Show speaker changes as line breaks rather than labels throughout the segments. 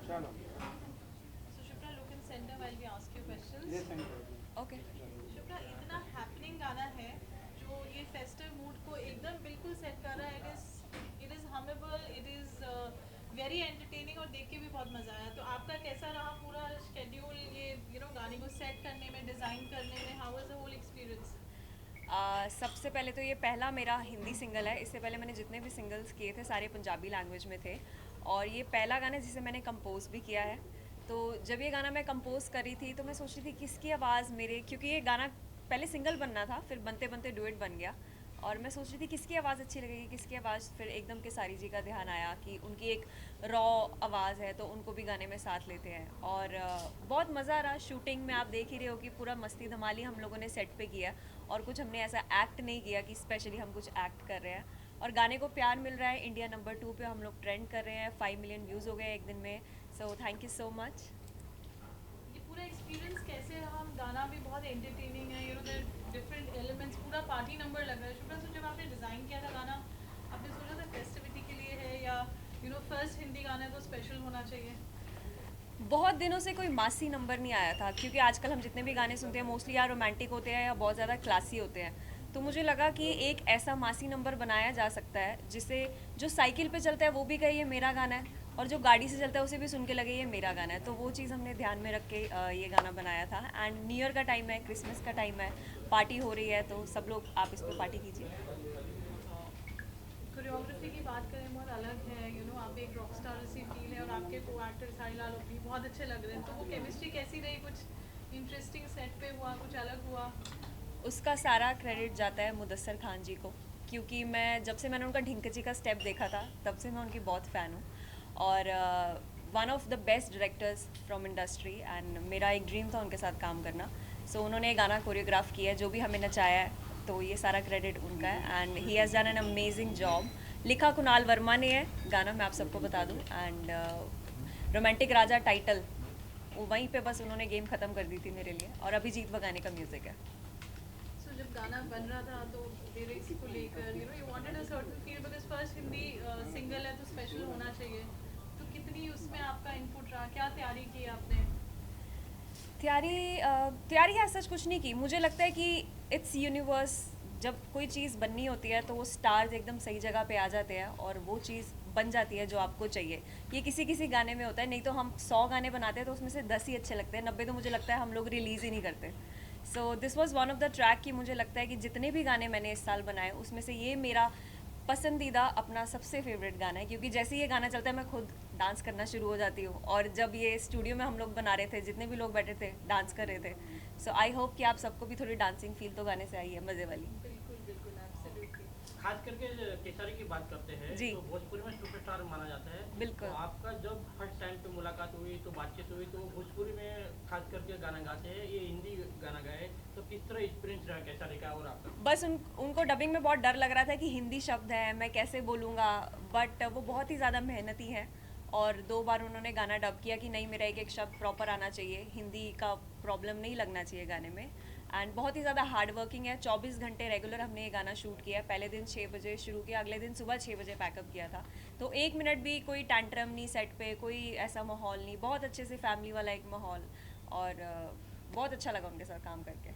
चलो।
So Shubhra, look in center while we ask you questions.
ये send कर
okay.
Shubhra, इतना happening गाना है जो ये फेस्टिव मूड को एकदम बिल्कुल सेट कर रहा है. It is hummable, it is very entertaining और देख के भी बहुत मज़ा आया. तो आपका कैसा रहा पूरा शेड्यूल ये गाने को सेट करने में, डिज़ाइन करने में? How was the whole experience?
सबसे पहले तो ये पहला मेरा हिंदी सिंगल है। इससे पहले मैंने जितने भी सिंगल्स किए थे सारे पंजाबी लैंग्वेज में थे, और ये पहला गाना जिसे मैंने कंपोज भी किया है। तो जब ये गाना मैं कंपोज करी थी तो मैं सोच रही थी किसकी आवाज़ मेरे, क्योंकि ये गाना पहले सिंगल बनना था, फिर बनते बनते डुएट बन गया, और मैं सोच रही थी किसकी आवाज़ अच्छी लगेगी, किसकी आवाज़। फिर एकदम के सारी जी का ध्यान आया कि उनकी एक रॉ आवाज़ है तो उनको भी गाने में साथ लेते हैं, और बहुत मज़ा रहा। शूटिंग में आप देख ही रहे हो कि पूरा मस्ती धमाली हम लोगों ने सेट पे किया, और कुछ हमने ऐसा एक्ट नहीं किया कि स्पेशली हम कुछ एक्ट कर रहे हैं। और गाने को प्यार मिल रहा है, इंडिया नंबर 2 पे हम लोग ट्रेंड कर रहे हैं, 5 मिलियन व्यूज़ हो गए एक दिन में। So thank you so much.
ये पूरा एक्सपीरियंस कैसे रहा? गाना भी बहुत एंटरटेनिंग है, डिफरेंट एलिमेंट्स, पूरा पार्टी नंबर लग रहा है. शुभ्रा, जब आपने डिज़ाइन किया था गाना, आपने सोचा था फेस्टिविटी के लिए है या फर्स्ट हिंदी गाना है तो स्पेशल होना चाहिए?
बहुत दिनों से कोई मासी नंबर नहीं आया था, क्योंकि आजकल हम जितने भी गाने सुनते हैं मोस्टली या रोमांटिक होते हैं या बहुत ज़्यादा क्लासी होते हैं। तो मुझे लगा कि एक ऐसा मासी नंबर बनाया जा सकता है जिसे जो साइकिल पे चलता है वो भी कहे ये मेरा गाना है, और जो गाड़ी से चलता है उसे भी सुन के लगे ये मेरा गाना है। तो वो चीज़ हमने ध्यान में रख के ये गाना बनाया था। एंड न्यू ईयर का टाइम है, क्रिसमस का टाइम है, पार्टी हो रही है, तो सब लोग आप इस पर पार्टी कीजिए।
कोरियोग्राफी की बात करें, बहुत अलग है. आप एक रॉक स्टार जैसी फील है और आपके को एक्टर साहिल लाल भी बहुत अच्छे लग रहे हैं. तो वो केमिस्ट्री कैसी रही? कुछ इंटरेस्टिंग सेट पे हुआ, कुछ अलग हुआ?
उसका सारा क्रेडिट जाता है मुदस्सर खान जी को, क्योंकि मैं जब से मैंने उनका ढिंकची का स्टेप देखा था तब से मैं उनकी बहुत फ़ैन हूँ, और one of the best directors from industry, and मेरा एक ड्रीम था उनके साथ काम करना. सो उन्होंने ये गाना कोरियोग्राफ किया है, जो भी हमें नचाया है, तो ये सारा क्रेडिट उनका है, and he has done an amazing job. लिखा कुणाल वर्मा ने है गाना, मैं आप सबको बता दूँ. एंड रोमांटिक राजा टाइटल वो वहीं पे बस उन्होंने गेम ख़त्म कर दी थी मेरे लिए, और अभिजीत वगाने का म्यूज़िक है.
सो जब गाना बन रहा था तो लिरिक्स को लेकर you wanted a certain feel, because first Hindi single है तो स्पेशल होना चाहिए. तो कितनी उसमें आपका इनपुट रहा? क्या तैयारी की आपने?
तैयारी है सच कुछ नहीं की. मुझे लगता है कि इट्स यूनिवर्स, जब कोई चीज़ बननी होती है तो वो स्टार्स एकदम सही जगह पे आ जाते हैं और वो चीज़ बन जाती है जो आपको चाहिए. ये किसी किसी गाने में होता है, नहीं तो हम 100 गाने बनाते हैं तो उसमें से 10 ही अच्छे लगते हैं, 90 तो मुझे लगता है हम लोग रिलीज़ ही नहीं करते. So this was one of the track कि मुझे लगता है कि जितने भी गाने मैंने इस साल बनाए उसमें से ये मेरा पसंदीदा अपना सबसे फेवरेट गाना है, क्योंकि जैसे ही ये गाना चलता है मैं खुद डांस करना शुरू हो जाती हूँ. और जब ये स्टूडियो में हम लोग बना रहे थे, जितने भी लोग बैठे थे डांस कर रहे थे. सो आई होप कि आप सबको भी थोड़ी डांसिंग फील तो गाने से आई है, मज़े वाली.
बिल्कुल बिल्कुल, एब्सोल्युटली.
खास करके केसारी की बात करते हैं
जी.
तो भोजपुरी में सुपरस्टार माना जाता है.
बिल्कुल.
तो आपका जब फर्स्ट टाइम पे मुलाकात हुई तो बातचीत हुई तो भोजपुरी में खास करके गाना गाते हैं, ये हिंदी गाना गाए, तो किस तरह एक्सपीरियंस रहा केसारी का और आपका?
बस उनको डबिंग में बहुत डर लग रहा था कि हिंदी शब्द है मैं कैसे बोलूँगा, बट वो बहुत ही ज़्यादा मेहनती है, और 2 बार उन्होंने गाना डब किया कि नहीं मेरा एक एक शब्द प्रॉपर आना चाहिए, हिंदी का प्रॉब्लम नहीं लगना चाहिए गाने में. एंड बहुत ही ज़्यादा हार्ड वर्किंग है. 24 घंटे रेगुलर हमने ये गाना शूट किया. पहले दिन 6 बजे शुरू किया, अगले दिन सुबह 6 बजे पैकअप किया था. तो 1 मिनट भी कोई टैंट्रम नहीं सेट पे, कोई ऐसा माहौल नहीं, बहुत अच्छे से फैमिली वाला एक माहौल, और बहुत अच्छा लगा उनके साथ काम करके.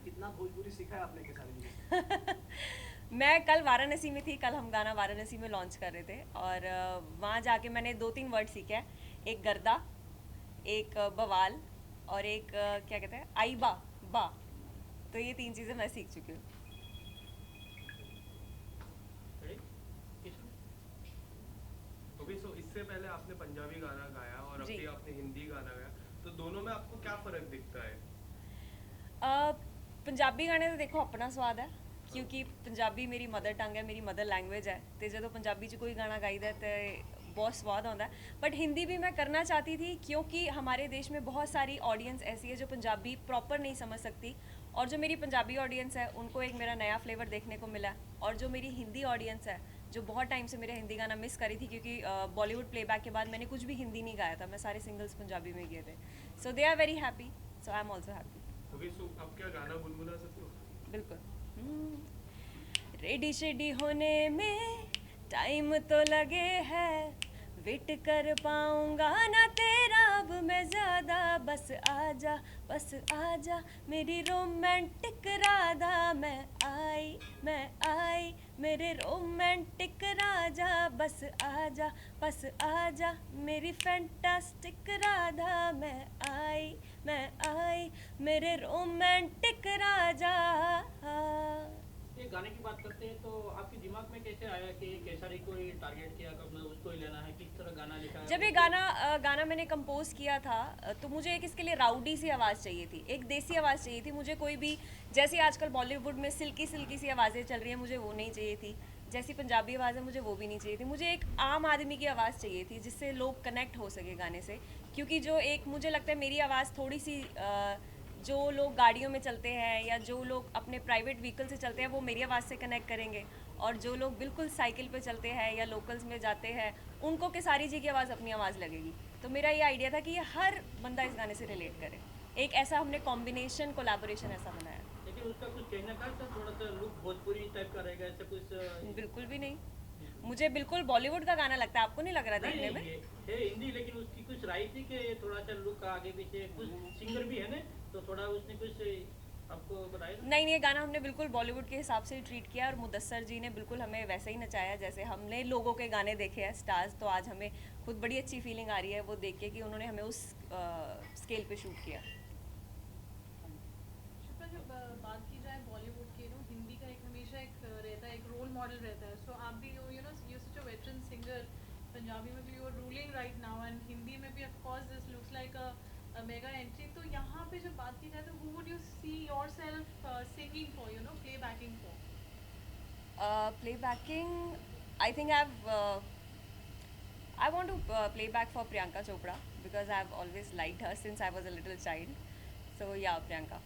कितना भोजपुरी सीखा है आपने केसारी जी से?
मैं कल वाराणसी में थी, कल हम गाना वाराणसी में लॉन्च कर रहे थे, और वहाँ जाके मैंने 2-3 वर्ड सीखे हैं. एक गर्दा, एक बवाल, और एक क्या कहते हैं आईबा बा. तो ये 3 चीज़ें मैं सीख चुकी हूँ.
Ready? किस?
ओके, सो इससे पहले आपने पंजाबी गाना गाया और
जी.
अभी आपने हिंदी गाना गाया, तो दोनों में आपको क्या फ़र्क दिखता है?
पंजाबी गाने तो देखो अपना स्वाद है, क्योंकि पंजाबी मेरी मदर टंग है, मेरी मदर लैंग्वेज है, तो जो पंजाबी च कोई गाना गाईदा तो बहुत स्वाद आता है. बट हिंदी भी मैं करना चाहती थी, क्योंकि हमारे देश में बहुत सारी ऑडियंस ऐसी है जो पंजाबी प्रॉपर नहीं समझ सकती, और जो मेरी पंजाबी ऑडियंस है उनको एक मेरा नया फ्लेवर देखने को मिला. और जो मेरी हिंदी ऑडियंस है जो बहुत टाइम से मेरा हिंदी गाना मिस करी थी, क्योंकि बॉलीवुड प्लेबैक के बाद मैंने कुछ भी हिंदी नहीं गाया था, मैं सारे सिंगल्स पंजाबी में किए थे. So they are very happy, so I am also happy.
Okay, so अब क्या गाना गुनगुना सकते हो?
बिल्कुल. रेडी शेडी होने में टाइम तो लगे है, वेट कर पाऊंगा ना तेरा अब मैं ज़्यादा, बस आजा मेरी रोमांटिक राधा। मैं आई मेरे रोमांटिक राजा, बस आजा मेरी फैंटास्टिक राधा। मैं आई मेरे रोमांटिक राजा।
ये गाने की बात करते हैं तो आपके दिमाग में कैसे आया कि केसरी को ही टारगेट किया, कब उसको ही लेना है, किस तरह गाना लिखा है?
जब ये गाना मैंने कंपोज किया था तो मुझे एक इसके लिए राउडी सी आवाज़ चाहिए थी, एक देसी आवाज़ चाहिए थी। मुझे कोई भी, जैसे आजकल बॉलीवुड में सिल्की सिल्की सी आवाज़ें चल रही हैं, मुझे वो नहीं चाहिए थी। जैसी पंजाबी आवाज़ है मुझे वो भी नहीं चाहिए थी। मुझे एक आम आदमी की आवाज़ चाहिए थी जिससे लोग कनेक्ट हो सके गाने से। क्योंकि जो एक मुझे लगता है मेरी आवाज़ थोड़ी सी जो लोग गाड़ियों में चलते हैं या जो लोग अपने प्राइवेट व्हीकल से चलते हैं वो मेरी आवाज़ से कनेक्ट करेंगे, और जो लोग बिल्कुल साइकिल पे चलते हैं या लोकल्स में जाते हैं उनको केसारी जी की आवाज़ अपनी आवाज़ लगेगी। तो मेरा ये आइडिया था कि ये हर बंदा इस गाने से रिलेट करे। एक ऐसा हमने कॉम्बिनेशन कोलैबोरेशन ऐसा बनाया।
लेकिन उसका कुछ कहने का था, थोड़ा सा लुक भोजपुरी टाइप का रहेगा, ऐसा कुछ?
बिल्कुल भी नहीं, मुझे बिल्कुल बॉलीवुड का गाना लगता है। आपको नहीं लग रहा देखने में?
है हिंदी, लेकिन उसकी कुछ राय थी कि ये थोड़ा सा लुक आगे पीछे, कुछ सिंगर भी है ना, तो थोड़ा उसने कुछ आपको बताया?
नहीं, ये गाना हमने बिल्कुल बॉलीवुड के हिसाब से ट्रीट किया, और मुदस्सर जी ने बिल्कुल हमें वैसे ही नचाया जैसे हमने लोगों के गाने देखे हैं स्टार्स। तो आज हमें खुद बड़ी अच्छी फीलिंग आ रही है वो देख के कि उन्होंने हमें उस स्केल पे शूट किया।
शिल्पा, जब बात की जाए बॉलीवुड की, हिंदी का एक हमेशा एक रहता है, एक रोल मॉडल रहता है। सो आप भी you such a veteran singer, Punjabi में भी you are ruling right now, and Hindi में भी of course this looks like a mega entry. तो यहाँ पे जब बात की जाए तो who would you see yourself singing for, play backing for?
Playbacking, I think I want to play back for Priyanka Chopra because I've always liked her since I was a little child. So yeah, Priyanka.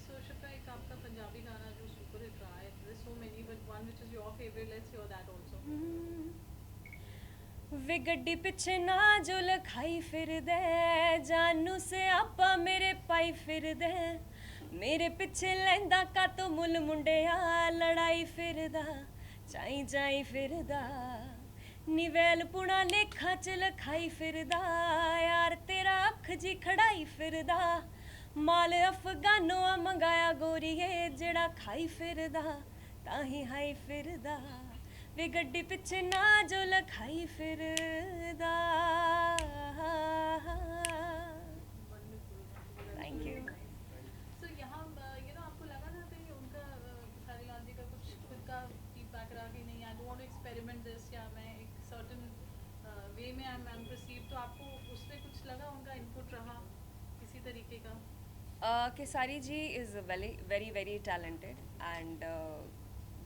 So Shilpa, एक आपका पंजाबी गाना जो super hit रहा है, there are so many but one which is your favorite, let's hear that also.
वे गड्डी पिछे ना जो लखाई फिर दे, जानू से आपा मेरे पाई फिर दे, मेरे पिछे लैंदा का तो मुल मुंडिया, लड़ाई फिरदा चाई चाई फिरदा, निवेल पुणा लेखा च लखाई फिरदा, यार तेरा अख जी खड़ाई फिरदा, माल अफगानों मंगाया गोरीए, जेड़ा खाई फिरदा ताही हाई फिरदा, वे गड्डी पिछे ना जो लखाई फिरदा। Thank you.
So यहाँ आपको लगा था कि उनका खेसारी लाल जी का कुछ खुद का फीडबैक रहा कि नहीं, I don't want to experiment this, या मैं एक सर्टेन वे में आई एम परसीव, तो आपको उसमें कुछ लगा, उनका इनपुट रहा किसी तरीके का?
Kesari ji is very very very talented, and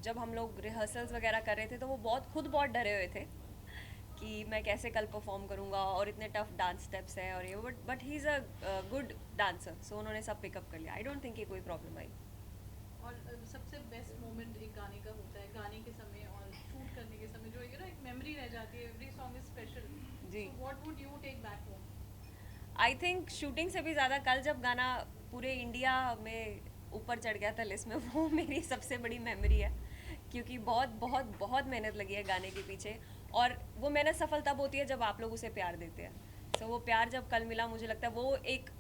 जब हम लोग रिहर्सल्स वगैरह कर रहे थे तो वो बहुत डरे हुए थे कि मैं कैसे कल परफॉर्म करूँगा, और इतने टफ डांस स्टेप्स हैं और ये, but he is a good dancer, so उन्होंने सब पिकअप कर लिया। आई डोंट थिंक कि कोई प्रॉब्लम आई।
और सबसे बेस्ट मोमेंट एक गाने का होता है, गाने के समय और शूट करने के समय, जो एक मेमोरी रह जाती है, एवरी सॉन्ग इज स्पेशल जी। What would you take back home?
I think shooting से भी ज़्यादा कल जब गाना पूरे इंडिया में ऊपर चढ़ गया था लिस्ट में, वो मेरी सबसे बड़ी मेमोरी है, क्योंकि बहुत मेहनत लगी है गाने के पीछे, और वो मेहनत सफल तब होती है जब आप लोग उसे प्यार देते हैं। सो वो प्यार जब कल मिला, मुझे लगता है वो एक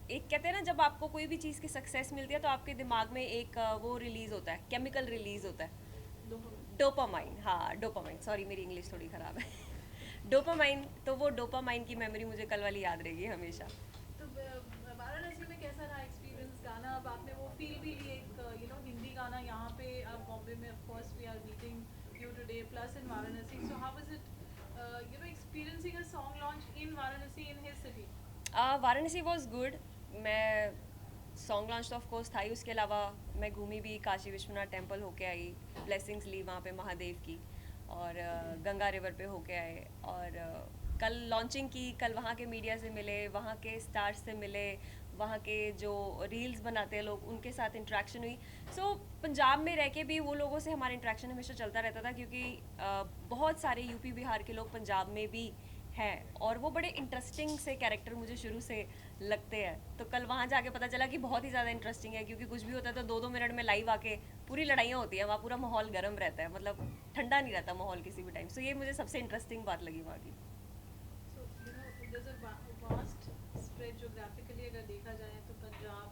कहते हैं ना, जब आपको कोई भी चीज़ की सक्सेस मिलती है तो आपके दिमाग में एक वो रिलीज़ होता है, केमिकल रिलीज़ होता है, डोपामाइन। हाँ, डोपामाइन, सॉरी मेरी इंग्लिश थोड़ी ख़राब है। डोपामाइन, तो वो डोपामाइन की मेमोरी मुझे कल वाली याद रहेगी हमेशा।
तो वाराणसी में कैसा रहा एक्सपीरियंस गाना? अब आपने वो फील भी ली, एक हिंदी गाना यहाँ पे, अब बॉम्बे में of course we are meeting you today plus in Varanasi, so how was it experiencing a song launch in Varanasi, in his city?
Varanasi was good. मैं सॉन्ग लॉन्च तो ऑफ कोर्स था ही, उसके अलावा मैं घूमी भी, काशी विश्वनाथ टेम्पल होके आई, ब्लेसिंग्स ली वहाँ पे महादेव की, और गंगा रिवर पे होके आए, और कल लॉन्चिंग की, कल वहाँ के मीडिया से मिले, वहाँ के स्टार्स से मिले, वहाँ के जो रील्स बनाते हैं लोग उनके साथ इंटरेक्शन हुई। सो पंजाब में रह के भी वो लोगों से हमारा इंटरेक्शन हमेशा चलता रहता था, क्योंकि बहुत सारे यूपी बिहार के लोग पंजाब में भी हैं, और वो बड़े इंटरेस्टिंग से कैरेक्टर मुझे शुरू से लगते हैं। तो कल वहाँ जाके पता चला कि बहुत ही ज़्यादा इंटरेस्टिंग है, क्योंकि कुछ भी होता है तो 2-2 मिनट में लाइव आके पूरी लड़ाइयाँ होती हैं, वहाँ पूरा माहौल गर्म रहता है, मतलब ठंडा नहीं रहता माहौल किसी भी टाइम। सो ये मुझे सबसे इंटरेस्टिंग बात लगी वहाँ की।
So, there's a vast spread geographically अगर देखा जाए तो Punjab,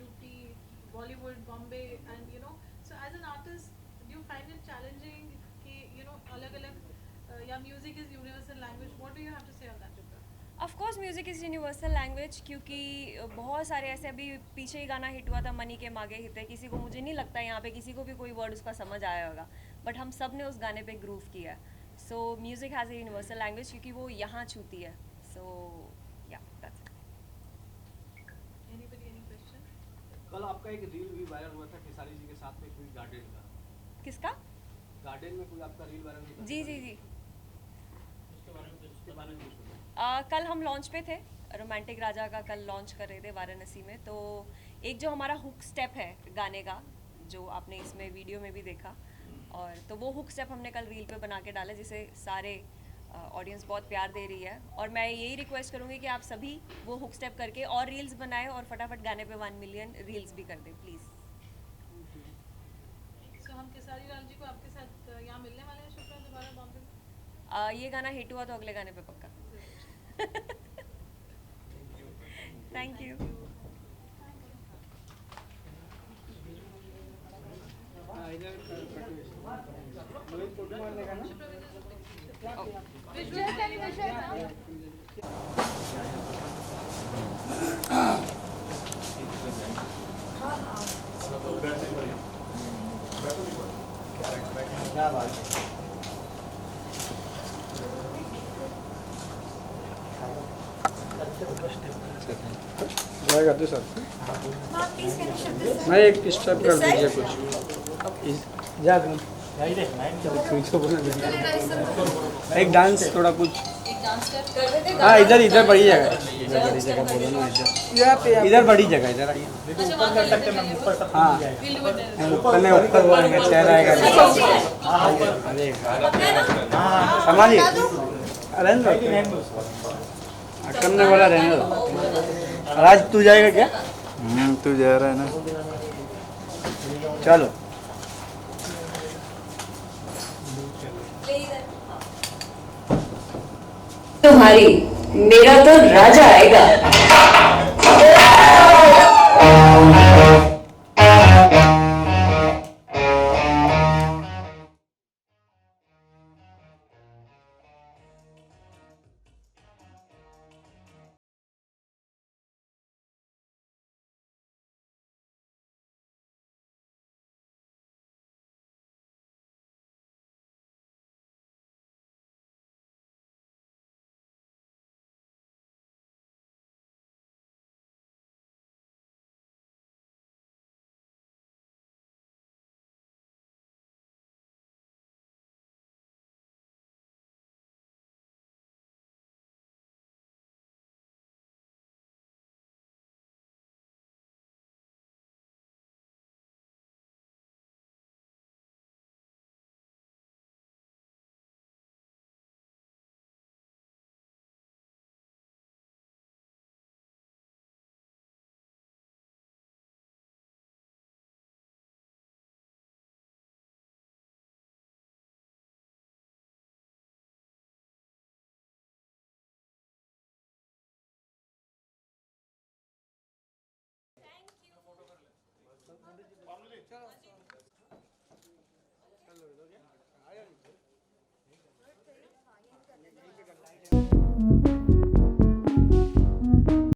UP, Bollywood, Bombay, and so as an artist, do you find it challenging कि अलग-अलग या music is universal language? What do you have to say on that, Chitra?
Of course music is universal language, क्योंकि बहुत सारे ऐसे, अभी पीछे ही गाना हिट हुआ था मनी के मागे हिते, किसी को, मुझे नहीं लगता यहाँ पे किसी को भी कोई वर्ड उसका समझ आया होगा, बट हम सब ने उस गाने पे ग्रूव किया है। So music has a universal language क्योंकि वो यहाँ छूती है। सो या that's it.
Anybody, any question?
कल आपका एक रील भी वायरल हुआ था खेसारी जी के साथ में कोई गार्डन का।
किसका?
गार्डन में कोई आपका रील वायरल हुआ था?
जी जी जी।
उसके बारे में कुछ बताओ।
कल हम लॉन्च पे थे, रोमांटिक राजा का कल लॉन्च कर रहे थे वाराणसी में। तो एक जो हमारा हुक स्टेप है गाने का, जो आपने इसमें वीडियो में भी देखा, और तो वो हुक स्टेप हमने कल रील पे बना के डाला, जिसे सारे ऑडियंस बहुत प्यार दे रही है। और मैं यही रिक्वेस्ट करूँगी कि आप सभी वो हुक स्टेप करके और रील्स बनाएं और फटाफट गाने पे 1 मिलियन रील्स भी कर दें प्लीज़।
So हम खेसारी लाल जी को आपके साथ यहाँ मिलने वाले हैं शुक्र दोबारा बॉम्बे में?
ये गाना हिट हुआ तो अगले गाने पे पक्का। Thank you.
Visual animation now?
क्या बात है।
जाएगा तो सर मैं एक स्टेप कर दीजिए कुछ जा एक डांस थोड़ा कुछ। हाँ इधर बड़ी जगह बोलो ना, इधर बड़ी जगह, इधर आइए। हाँ ऊपर बोलेंगे, चेहरा आएगा। अरे संभालिए, करने वाला रहने दो। राज तू जाएगा क्या?
तू जा रहा है ना।
चलो
तुम्हारी, मेरा तो राजा आएगा।